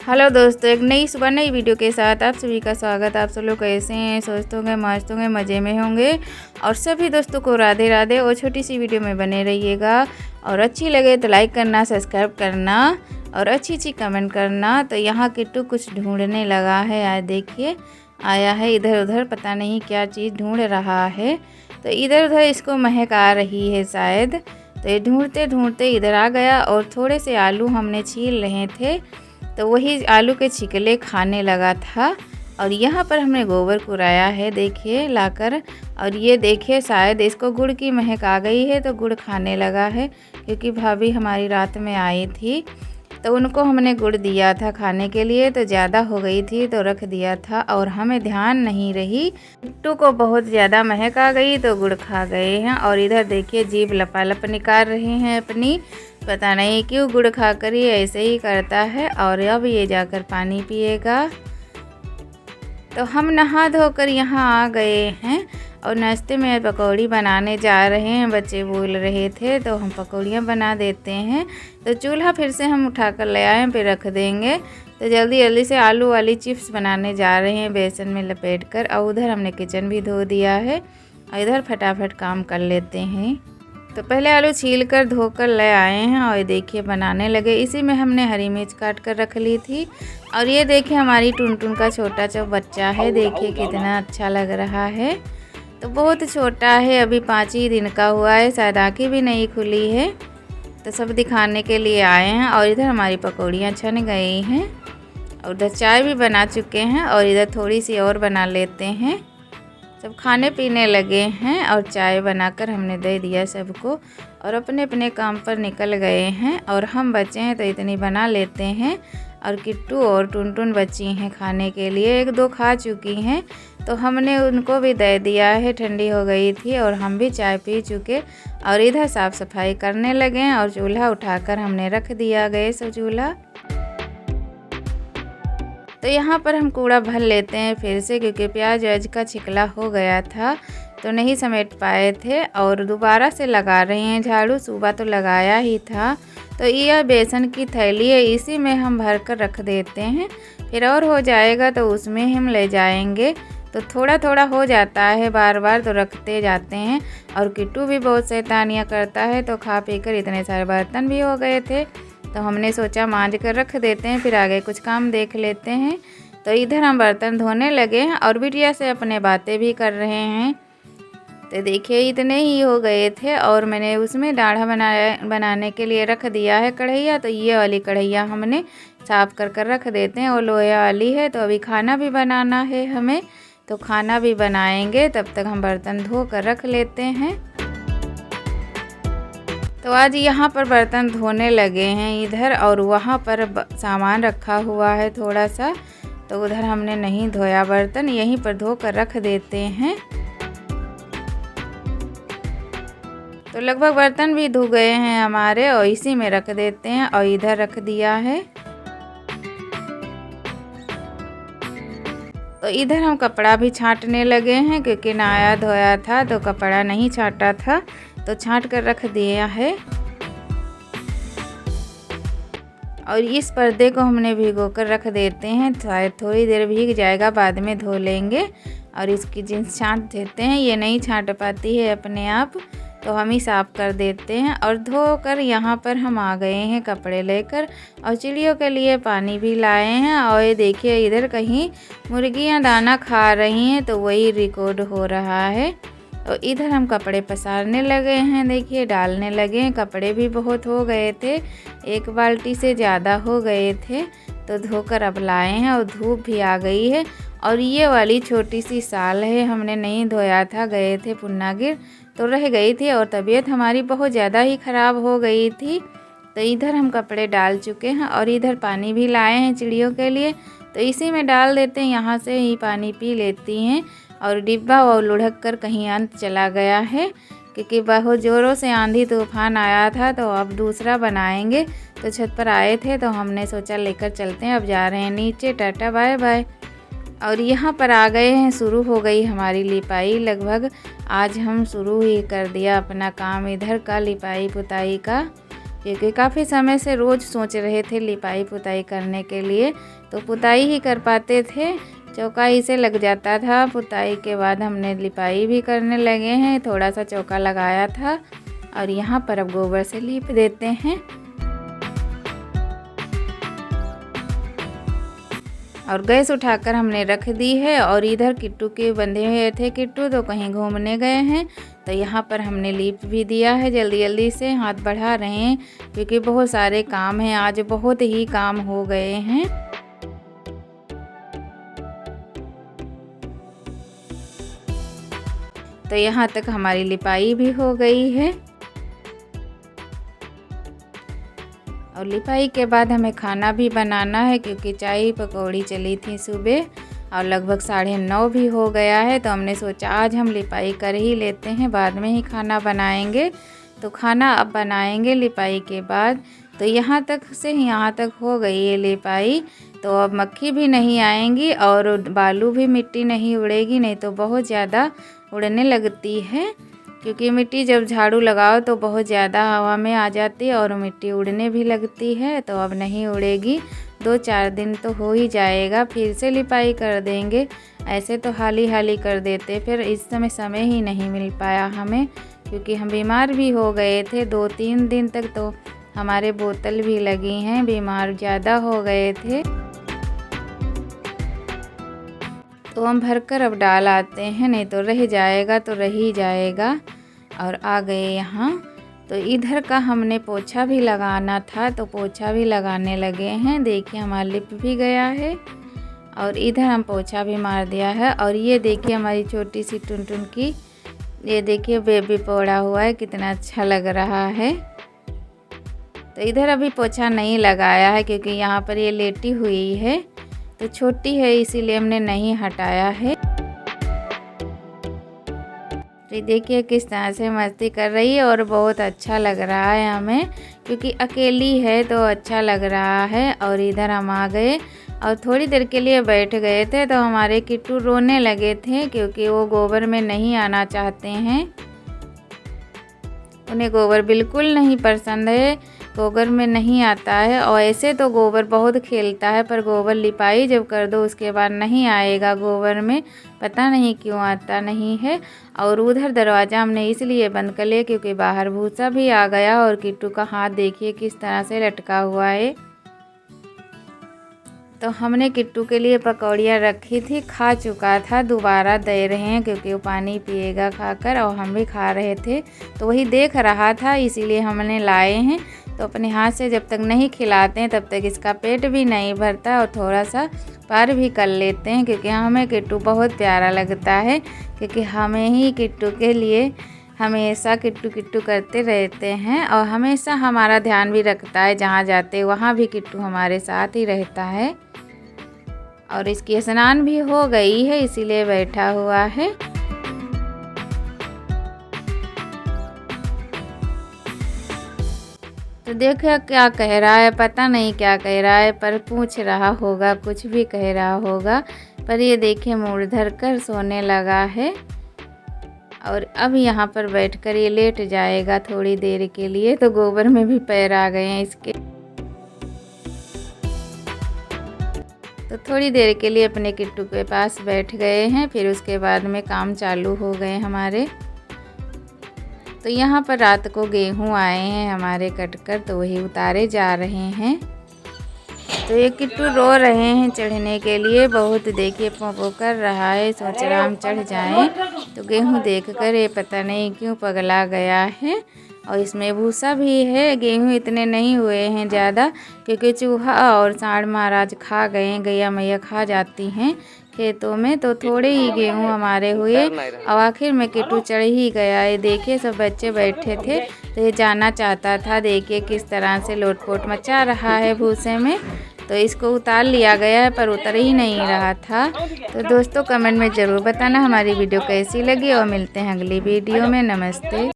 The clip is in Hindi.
हेलो दोस्तों, एक नई सुबह नई वीडियो के साथ आप सभी का स्वागत। आप सब लोग कैसे हैं? स्वस्थ होंगे, मस्त होंगे, मज़े में होंगे। और सभी दोस्तों को राधे राधे। और छोटी सी वीडियो में बने रहिएगा। और अच्छी लगे तो लाइक करना, सब्सक्राइब करना और अच्छी अच्छी कमेंट करना। तो यहाँ किट्टू कुछ ढूंढने लगा है। आज देखिए आया है इधर उधर, पता नहीं क्या चीज़ ढूंढ रहा है। तो इधर उधर इसको महक आ रही है शायद। तो ये ढूंढते ढूंढते इधर आ गया और थोड़े से आलू हमने छील रहे थे तो वही आलू के छिकले खाने लगा था। और यहाँ पर हमने गोबर कुराया है देखिए लाकर। और ये देखिए शायद इसको गुड़ की महक आ गई है तो गुड़ खाने लगा है, क्योंकि भाभी हमारी रात में आई थी तो उनको हमने गुड़ दिया था खाने के लिए। तो ज़्यादा हो गई थी तो रख दिया था और हमें ध्यान नहीं रही। किट्टू को बहुत ज़्यादा महक आ गई तो गुड़ खा गए हैं। और इधर देखिए जीभ लपालप निकाल रहे हैं अपनी, पता नहीं क्यों गुड़ खाकर ही ऐसे ही करता है। और अब ये जाकर पानी पिएगा। तो हम नहा धोकर यहाँ आ गए हैं और नाश्ते में पकौड़ी बनाने जा रहे हैं। बच्चे बोल रहे थे तो हम पकौड़ियाँ बना देते हैं। तो चूल्हा फिर से हम उठाकर ले आए हैं, फिर रख देंगे। तो जल्दी जल्दी से आलू वाली चिप्स बनाने जा रहे हैं बेसन में लपेटकर। और उधर हमने किचन भी धो दिया है और इधर फटाफट काम कर लेते हैं। तो पहले आलू छील कर धोकर ले आए हैं और देखिए बनाने लगे। इसी में हमने हरी मिर्च काट कर रख ली थी। और ये देखिए हमारी टुनटुन का छोटा सा बच्चा है, देखिए कितना अच्छा लग रहा है। तो बहुत छोटा है, अभी 5 ही दिन का हुआ है, शायद आँखें भी नहीं खुली है। तो सब दिखाने के लिए आए हैं। और इधर हमारी पकौड़ियाँ छन गई हैं और उधर चाय भी बना चुके हैं और इधर थोड़ी सी और बना लेते हैं। सब खाने पीने लगे हैं और चाय बनाकर हमने दे दिया सबको और अपने अपने काम पर निकल गए हैं। और हम बचे हैं तो इतनी बना लेते हैं। और किट्टू और टुनटुन बची हैं खाने के लिए, 1-2 खा चुकी हैं तो हमने उनको भी दे दिया है, ठंडी हो गई थी। और हम भी चाय पी चुके और इधर साफ़ सफाई करने लगे हैं। और चूल्हा उठाकर हमने रख दिया गैस चूल्हा। तो यहाँ पर हम कूड़ा भर लेते हैं फिर से, क्योंकि प्याज व्याज का छिकला हो गया था तो नहीं समेट पाए थे। और दोबारा से लगा रहे हैं झाड़ू, सुबह तो लगाया ही था। तो यह बेसन की थैली है, इसी में हम भर कर रख देते हैं, फिर और हो जाएगा तो उसमें हम ले जाएंगे। तो थोड़ा थोड़ा हो जाता है, बार बार तो रखते जाते हैं। और किट्टू भी बहुत शैतानियाँ करता है तो खा पी कर इतने सारे बर्तन भी हो गए थे तो हमने सोचा मांज कर रख देते हैं, फिर आगे कुछ काम देख लेते हैं। तो इधर हम बर्तन धोने लगे हैं और बिटिया से अपने बातें भी कर रहे हैं। तो देखिए इतने ही हो गए थे और मैंने उसमें डाढ़ा बनाने के लिए रख दिया है कढ़ैया। तो ये वाली कढ़ैया हमने साफ़ कर रख देते हैं और लोहे वाली है। तो अभी खाना भी बनाना है हमें, तो खाना भी बनाएंगे, तब तक हम बर्तन धो कर रख लेते हैं। तो आज यहाँ पर बर्तन धोने लगे हैं इधर, और वहाँ पर सामान रखा हुआ है थोड़ा सा, तो उधर हमने नहीं धोया बर्तन, यहीं पर धो कर रख देते हैं। तो लगभग बर्तन भी धो गए हैं हमारे और इसी में रख देते हैं और इधर रख दिया है। तो इधर हम कपड़ा भी छांटने लगे हैं, क्योंकि नहाया धोया था तो कपड़ा नहीं छांटा था तो छांट कर रख दिया है। और इस पर्दे को हमने भिगो कर रख देते हैं, शायद थोड़ी देर भीग जाएगा, बाद में धो लेंगे। और इसकी जींस छांट देते हैं, ये नहीं छांट पाती है अपने आप तो हम ही साफ़ कर देते हैं। और धोकर यहाँ पर हम आ गए हैं कपड़े लेकर और चिड़ियों के लिए पानी भी लाए हैं। और ये देखिए इधर कहीं मुर्गियाँ दाना खा रही हैं तो वही रिकॉर्ड हो रहा है। तो इधर हम कपड़े पसारने लगे हैं, देखिए डालने लगे हैं। कपड़े भी बहुत हो गए थे, 1 बाल्टी से ज़्यादा हो गए थे तो धोकर अब लाए हैं। और धूप भी आ गई है। और ये वाली छोटी सी साल है, हमने नहीं धोया था, गए थे पुन्नागिर तो रह गई थी और तबीयत हमारी बहुत ज़्यादा ही ख़राब हो गई थी। तो इधर हम कपड़े डाल चुके हैं और इधर पानी भी लाए हैं चिड़ियों के लिए, तो इसी में डाल देते हैं, यहाँ से ही पानी पी लेती हैं। और डिब्बा और लुढ़क कर कहीं अंत चला गया है, क्योंकि बहुत ज़ोरों से आंधी तूफान आया था। तो अब दूसरा बनाएंगे, तो छत पर आए थे तो हमने सोचा लेकर चलते हैं। अब जा रहे हैं नीचे, टाटा बाय बाय। और यहाँ पर आ गए हैं, शुरू हो गई हमारी लिपाई। लगभग आज हम शुरू ही कर दिया अपना काम इधर का लिपाई पुताई का। क्योंकि काफ़ी समय से रोज़ सोच रहे थे लिपाई पुताई करने के लिए, तो पुताई ही कर पाते थे, चौका ही से लग जाता था। पुताई के बाद हमने लिपाई भी करने लगे हैं। थोड़ा सा चौका लगाया था और यहाँ पर अब गोबर से लीप देते हैं। और गैस उठाकर हमने रख दी है। और इधर किट्टू के बंधे हुए थे, किट्टू तो कहीं घूमने गए हैं, तो यहाँ पर हमने लीप भी दिया है। जल्दी जल्दी से हाथ बढ़ा रहे हैं क्योंकि बहुत सारे काम हैं, आज बहुत ही काम हो गए हैं। तो यहाँ तक हमारी लिपाई भी हो गई है। और लिपाई के बाद हमें खाना भी बनाना है क्योंकि चाय पकौड़ी चली थी सुबह और लगभग 9:30 भी हो गया है। तो हमने सोचा आज हम लिपाई कर ही लेते हैं, बाद में ही खाना बनाएंगे। तो खाना अब बनाएंगे लिपाई के बाद। तो यहाँ तक हो गई है लिपाई। तो अब मक्खी भी नहीं आएंगी और बालू भी मिट्टी नहीं उड़ेगी, नहीं तो बहुत ज़्यादा उड़ने लगती है। क्योंकि मिट्टी जब झाड़ू लगाओ तो बहुत ज़्यादा हवा में आ जाती है और मिट्टी उड़ने भी लगती है। तो अब नहीं उड़ेगी, 2-4 दिन तो हो ही जाएगा, फिर से लिपाई कर देंगे। ऐसे तो हाली हाली कर देते, फिर इस समय ही नहीं मिल पाया हमें क्योंकि हम बीमार भी हो गए थे। 2-3 दिन तक तो हमारे बोतल भी लगी हैं, बीमार ज़्यादा हो गए थे। तो हम भरकर अब डाल आते हैं, नहीं तो रह जाएगा तो रह ही जाएगा। और आ गए यहाँ। तो इधर का हमने पोछा भी लगाना था, तो पोछा भी लगाने लगे हैं। देखिए हमारा लिप भी गया है और इधर हम पोछा भी मार दिया है। और ये देखिए हमारी छोटी सी टुनटुन की, ये देखिए बेबी पौड़ा हुआ है, कितना अच्छा लग रहा है। तो इधर अभी पोछा नहीं लगाया है क्योंकि यहाँ पर ये लेटी हुई है, तो छोटी है इसीलिए हमने नहीं हटाया है। तो देखिए किस तरह से मस्ती कर रही है और बहुत अच्छा लग रहा है हमें, क्योंकि अकेली है तो अच्छा लग रहा है। और इधर हम आ गए और थोड़ी देर के लिए बैठ गए थे, तो हमारे किट्टू रोने लगे थे क्योंकि वो गोबर में नहीं आना चाहते हैं। उन्हें गोबर बिल्कुल नहीं पसंद है, गोबर में नहीं आता है। और ऐसे तो गोबर बहुत खेलता है, पर गोबर लिपाई जब कर दो उसके बाद नहीं आएगा गोबर में, पता नहीं क्यों आता नहीं है। और उधर दरवाज़ा हमने इसलिए बंद कर लिया क्योंकि बाहर भूसा भी आ गया। और किट्टू का हाथ देखिए किस तरह से लटका हुआ है। तो हमने किट्टू के लिए पकौड़ियाँ रखी थी, खा चुका था, दोबारा दे रहे हैं क्योंकि वो पानी पिएगा खाकर, और हम भी खा रहे थे तो वही देख रहा था, इसीलिए हमने लाए हैं। तो अपने हाथ से जब तक नहीं खिलाते हैं तब तक इसका पेट भी नहीं भरता और थोड़ा सा पार भी कर लेते हैं क्योंकि हमें किट्टू बहुत प्यारा लगता है। क्योंकि हमें ही किट्टू के लिए हमेशा किट्टू किट्टू करते रहते हैं और हमेशा हमारा ध्यान भी रखता है, जहाँ जाते वहाँ भी किट्टू हमारे साथ ही रहता है। और इसकी स्नान भी हो गई है इसीलिए बैठा हुआ है। तो देखो क्या कह रहा है, पता नहीं क्या कह रहा है, पर पूछ रहा होगा, कुछ भी कह रहा होगा। पर ये देखिए मुड़ धर कर सोने लगा है। और अब यहाँ पर बैठकर ये लेट जाएगा थोड़ी देर के लिए। तो गोबर में भी पैर आ गए हैं इसके। तो थोड़ी देर के लिए अपने किट्टू के पास बैठ गए हैं, फिर उसके बाद में काम चालू हो गए हमारे। तो यहाँ पर रात को गेहूँ आए हैं हमारे कटकर, तो वही उतारे जा रहे हैं। तो ये किट्टू रो रहे हैं चढ़ने के लिए, बहुत देखिए पों कर रहा है, सोच रहा हम चढ़ जाएं। तो गेहूँ देखकर ये पता नहीं क्यों पगला गया है। और इसमें भूसा भी है, गेहूँ इतने नहीं हुए हैं ज़्यादा क्योंकि चूहा और सांड महाराज खा गए, गैया मैया खा जाती हैं खेतों में। तो थोड़े ही गेहूँ हमारे हुए और आखिर में किट्टू चढ़ ही गया है। देखिए सब बच्चे बैठे थे तो ये जाना चाहता था, देखिए किस तरह से लोटपोट मचा रहा है भूसे में। तो इसको उतार लिया गया है पर उतर ही नहीं रहा था। तो दोस्तों कमेंट में ज़रूर बताना हमारी वीडियो कैसी लगी और मिलते हैं अगली वीडियो में। नमस्ते।